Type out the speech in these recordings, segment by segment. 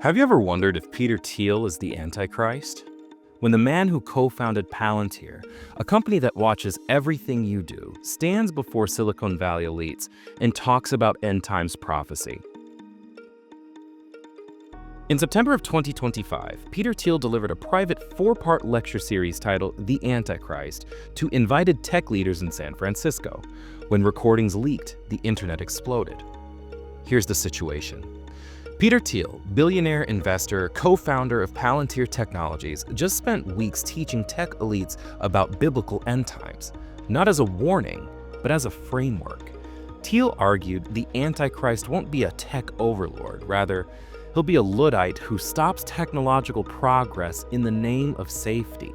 Have you ever wondered if Peter Thiel is the Antichrist? When the man who co-founded Palantir, a company that watches everything you do, stands before Silicon Valley elites and talks about end times prophecy. In September of 2025, Peter Thiel delivered a private 4-part lecture series titled The Antichrist to invited tech leaders in San Francisco. When recordings leaked, the internet exploded. Here's the situation. Peter Thiel, billionaire investor, co-founder of Palantir Technologies, just spent weeks teaching tech elites about biblical end times, not as a warning, but as a framework. Thiel argued the Antichrist won't be a tech overlord, rather, he'll be a Luddite who stops technological progress in the name of safety.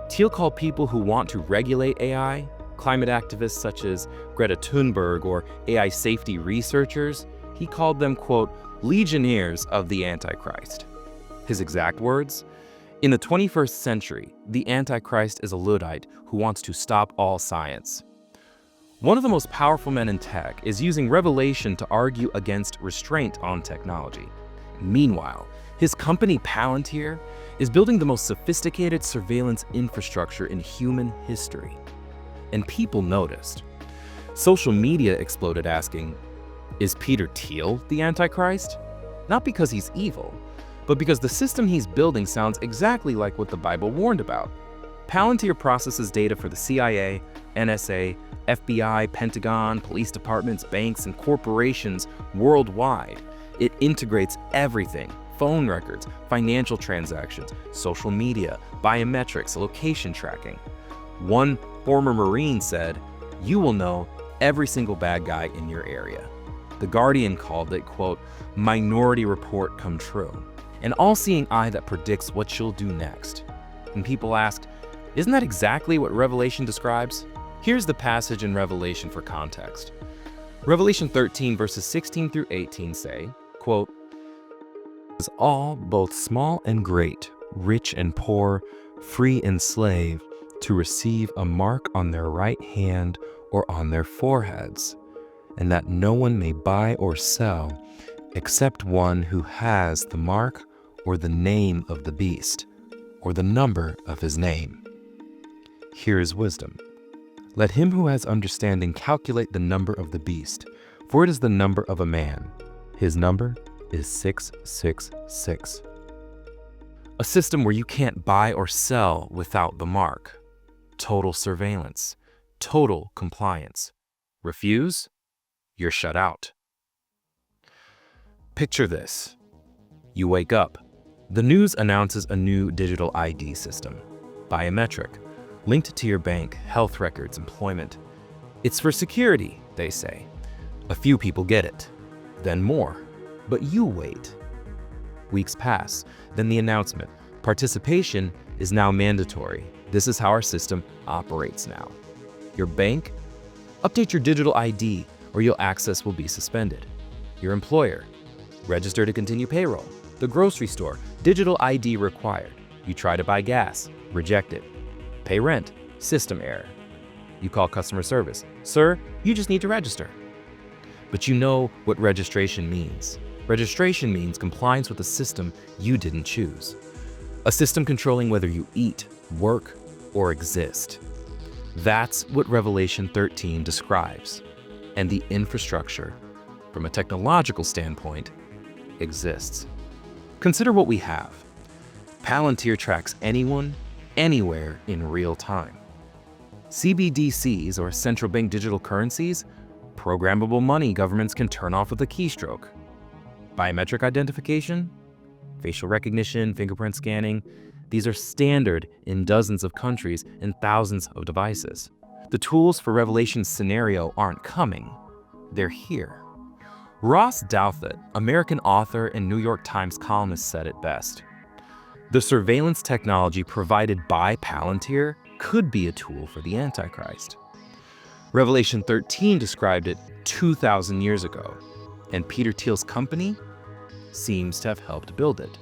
Thiel called people who want to regulate AI, climate activists such as Greta Thunberg or AI safety researchers, he called them, quote, legionnaires of the Antichrist. His exact words? In the 21st century, the Antichrist is a Luddite who wants to stop all science. One of the most powerful men in tech is using revelation to argue against restraint on technology. Meanwhile, his company Palantir is building the most sophisticated surveillance infrastructure in human history. And people noticed. Social media exploded asking, is Peter Thiel the Antichrist? Not because he's evil, but because the system he's building sounds exactly like what the Bible warned about. Palantir processes data for the CIA, NSA, FBI, Pentagon, police departments, banks, and corporations worldwide. It integrates everything: phone records, financial transactions, social media, biometrics, location tracking. One former Marine said, "You will know every single bad guy in your area." The Guardian called it, quote, minority report come true, an all-seeing eye that predicts what you'll do next. And people asked, isn't that exactly what Revelation describes? Here's the passage in Revelation for context. Revelation 13 verses 16 through 18 say, quote, "Is all, both small and great, rich and poor, free and slave, to receive a mark on their right hand or on their foreheads, and that no one may buy or sell except one who has the mark or the name of the beast, or the number of his name." Here is wisdom. Let him who has understanding calculate the number of the beast, for it is the number of a man. His number is 666. A system where you can't buy or sell without the mark. Total surveillance. Total compliance. Refuse? You're shut out. Picture this. You wake up. The news announces a new digital ID system, biometric, linked to your bank, health records, employment. It's for security, they say. A few people get it, then more. But you wait. Weeks pass, then the announcement. Participation is now mandatory. This is how our system operates now. Your bank? Update your digital ID or your access will be suspended. Your employer? Register to continue payroll. The grocery store? Digital ID required. You try to buy gas? Rejected. Pay rent? System error. You call customer service? Sir, you just need to register. But you know what registration means. Registration means compliance with a system you didn't choose. A system controlling whether you eat, work, or exist. That's what Revelation 13 describes. And the infrastructure, from a technological standpoint, exists. Consider what we have. Palantir tracks anyone, anywhere in real time. CBDCs, or central bank digital currencies, programmable money governments can turn off with a keystroke. Biometric identification, facial recognition, fingerprint scanning, these are standard in dozens of countries and thousands of devices. The tools for Revelation's scenario aren't coming, they're here. Ross Douthat, American author and New York Times columnist, said it best. The surveillance technology provided by Palantir could be a tool for the Antichrist. Revelation 13 described it 2,000 years ago, and Peter Thiel's company seems to have helped build it.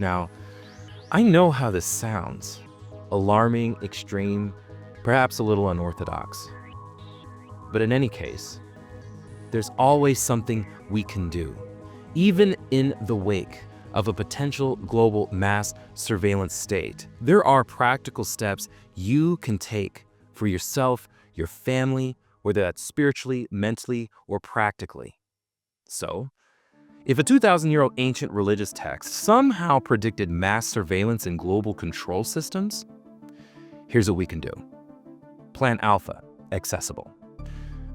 Now, I know how this sounds. Alarming, extreme, perhaps a little unorthodox. But in any case, there's always something we can do. Even in the wake of a potential global mass surveillance state, there are practical steps you can take for yourself, your family, whether that's spiritually, mentally, or practically. So, if a 2,000-year-old ancient religious text somehow predicted mass surveillance and global control systems, here's what we can do. Plan Alpha, accessible.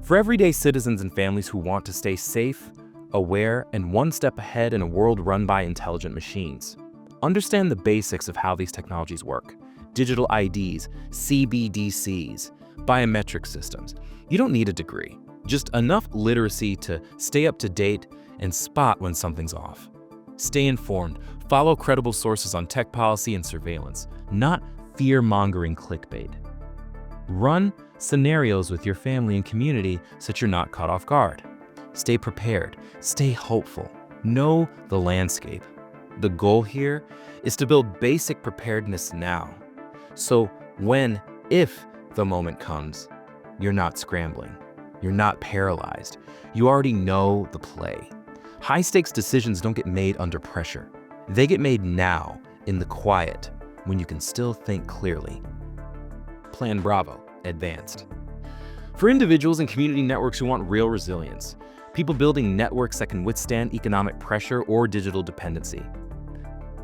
For everyday citizens and families who want to stay safe, aware, and one step ahead in a world run by intelligent machines. Understand the basics of how these technologies work. Digital IDs, CBDCs, biometric systems. You don't need a degree, just enough literacy to stay up to date and spot when something's off. Stay informed, follow credible sources on tech policy and surveillance, not fear-mongering clickbait. Run scenarios with your family and community so that you're not caught off guard. Stay prepared, stay hopeful, know the landscape. The goal here is to build basic preparedness now. So if the moment comes, you're not scrambling, you're not paralyzed. You already know the play. High-stakes decisions don't get made under pressure. They get made now, in the quiet, when you can still think clearly. Plan Bravo, advanced. For individuals and community networks who want real resilience, people building networks that can withstand economic pressure or digital dependency.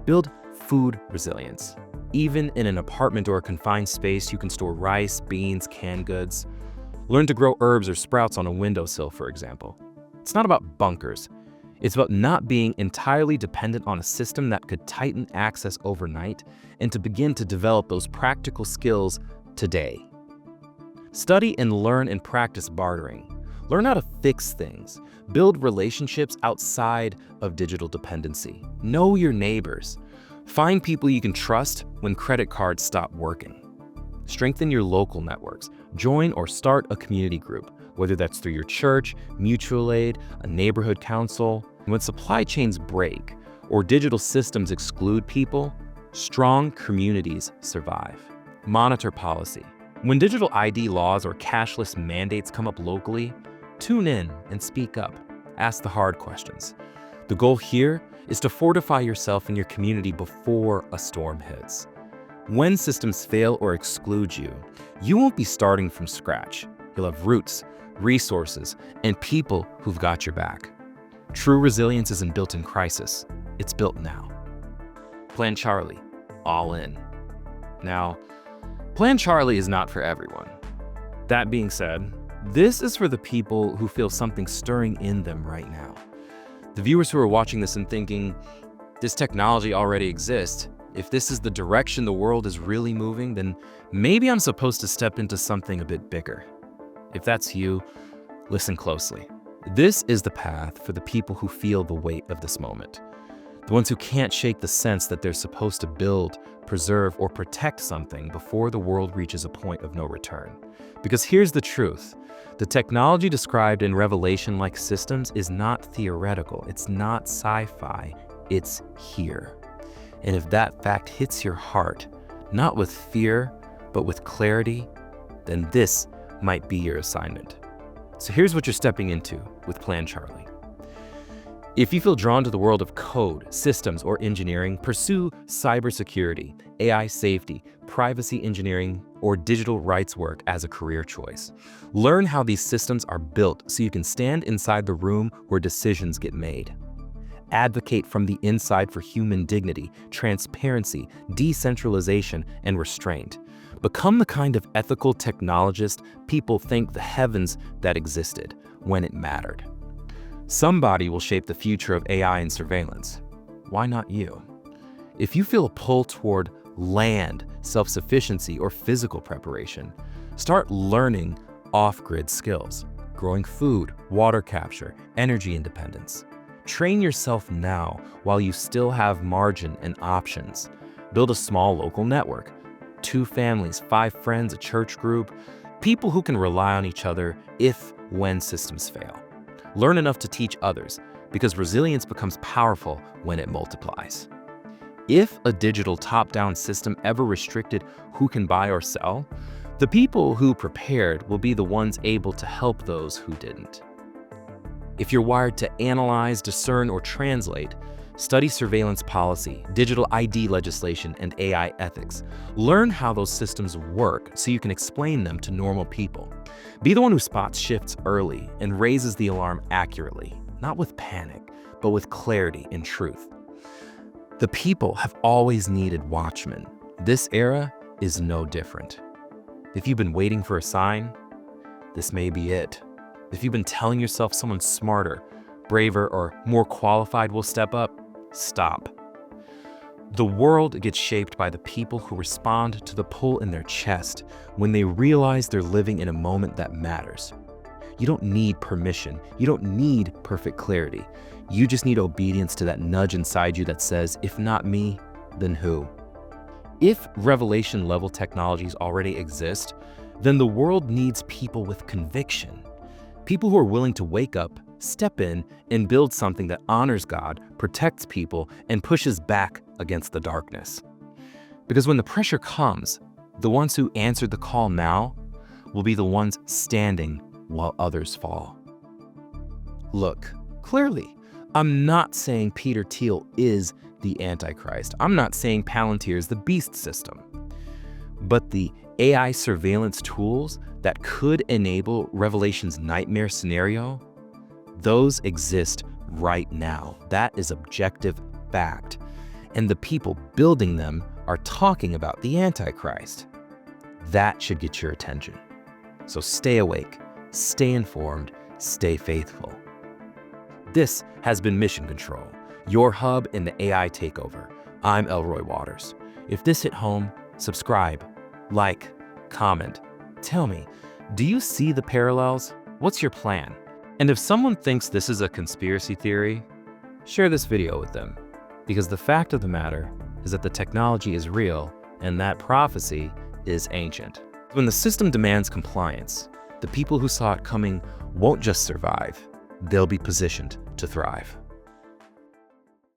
Build food resilience. Even in an apartment or a confined space, you can store rice, beans, canned goods. Learn to grow herbs or sprouts on a windowsill, for example. It's not about bunkers. It's about not being entirely dependent on a system that could tighten access overnight, and to begin to develop those practical skills today. Study and learn and practice bartering. Learn how to fix things. Build relationships outside of digital dependency. Know your neighbors. Find people you can trust when credit cards stop working. Strengthen your local networks. Join or start a community group, whether that's through your church, mutual aid, a neighborhood council. When supply chains break or digital systems exclude people, strong communities survive. Monitor policy. When digital ID laws or cashless mandates come up locally, tune in and speak up. Ask the hard questions. The goal here is to fortify yourself and your community before a storm hits. When systems fail or exclude you, you won't be starting from scratch. You'll have roots, resources, and people who've got your back. True resilience isn't built in crisis, it's built now. Plan Charlie, all in. Now, Plan Charlie is not for everyone. That being said, this is for the people who feel something stirring in them right now. The viewers who are watching this and thinking, this technology already exists. If this is the direction the world is really moving, then maybe I'm supposed to step into something a bit bigger. If that's you, listen closely. This is the path for the people who feel the weight of this moment. The ones who can't shake the sense that they're supposed to build, preserve, or protect something before the world reaches a point of no return. Because here's the truth. The technology described in Revelation-like systems is not theoretical. It's not sci-fi. It's here. And if that fact hits your heart, not with fear, but with clarity, then this might be your assignment. So here's what you're stepping into with Plan Charlie. If you feel drawn to the world of code, systems, or engineering, pursue cybersecurity, AI safety, privacy engineering, or digital rights work as a career choice. Learn how these systems are built so you can stand inside the room where decisions get made. Advocate from the inside for human dignity, transparency, decentralization, and restraint. Become the kind of ethical technologist people think the heavens that existed when it mattered. Somebody will shape the future of AI and surveillance. Why not you? If you feel a pull toward land, self-sufficiency, or physical preparation, start learning off-grid skills, growing food, water capture, energy independence. Train yourself now while you still have margin and options. Build a small local network, 2 families, 5 friends, a church group, people who can rely on each other when systems fail. Learn enough to teach others, because resilience becomes powerful when it multiplies. If a digital top-down system ever restricted who can buy or sell, the people who prepared will be the ones able to help those who didn't. If you're wired to analyze, discern, or translate, study surveillance policy, digital ID legislation, and AI ethics. Learn how those systems work so you can explain them to normal people. Be the one who spots shifts early and raises the alarm accurately, not with panic, but with clarity and truth. The people have always needed watchmen. This era is no different. If you've been waiting for a sign, this may be it. If you've been telling yourself someone smarter, braver, or more qualified will step up, stop. The world gets shaped by the people who respond to the pull in their chest when they realize they're living in a moment that matters. You don't need permission. You don't need perfect clarity. You just need obedience to that nudge inside you that says, if not me, then who? If revelation-level technologies already exist, then the world needs people with conviction. People who are willing to wake up, step in, and build something that honors God, protects people, and pushes back against the darkness. Because when the pressure comes, the ones who answered the call now will be the ones standing while others fall. Look, clearly, I'm not saying Peter Thiel is the Antichrist. I'm not saying Palantir is the beast system. But the AI surveillance tools that could enable Revelation's nightmare scenario, those exist right now. That is objective fact. And the people building them are talking about the Antichrist. That should get your attention. So stay awake, stay informed, stay faithful. This has been Mission Control, your hub in the AI takeover. I'm Elroy Waters. If this hit home, subscribe, like, comment. Tell me, do you see the parallels? What's your plan? And if someone thinks this is a conspiracy theory, share this video with them. Because the fact of the matter is that the technology is real and that prophecy is ancient. When the system demands compliance, the people who saw it coming won't just survive, they'll be positioned to thrive.